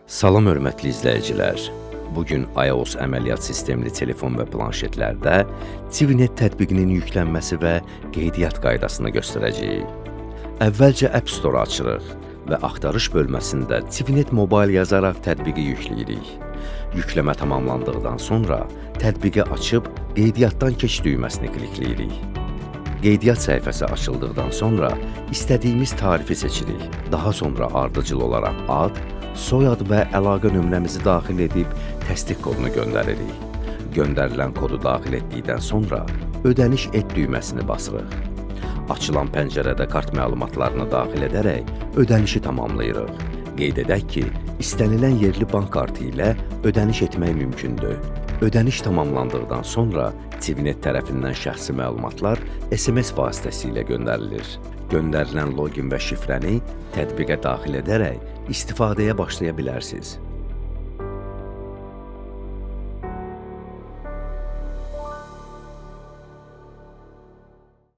Salam hörmətli izləyicilər. Bugün iOS əməliyyat sistemli telefon və planşetlərdə TVNet tətbiqinin yüklənməsi və qeydiyyat qaydasını göstərəcəyik. Əvvəlcə App Store açırıq və axtarış bölməsində TVNet Mobile yazaraq tətbiqi yükləyirik. Yükləmə tamamlandıqdan sonra tətbiqi açıb qeydiyyatdan keç düyməsini klikləyirik. Qeydiyyat səhifəsi açıldıqdan sonra istədiyimiz tarifi seçirik. Daha sonra ardıcıl olaraq ad, soyad və əlaqə nömrəmizi daxil edib təsdiq kodunu göndəririk. Göndərilən kodu daxil etdikdən sonra ödəniş et düyməsini basırıq. Açılan pəncərədə kart məlumatlarını daxil edərək ödənişi tamamlayırıq. Qeyd edək ki, istənilən yerli bank kartı ilə ödəniş etmək mümkündür. Ödəniş tamamlandıqdan sonra TVNet tərəfindən şəxsi məlumatlar SMS vasitəsilə göndərilir. Göndərilən login və şifrəni tətbiqə daxil edərək istifadəyə başlaya bilərsiniz.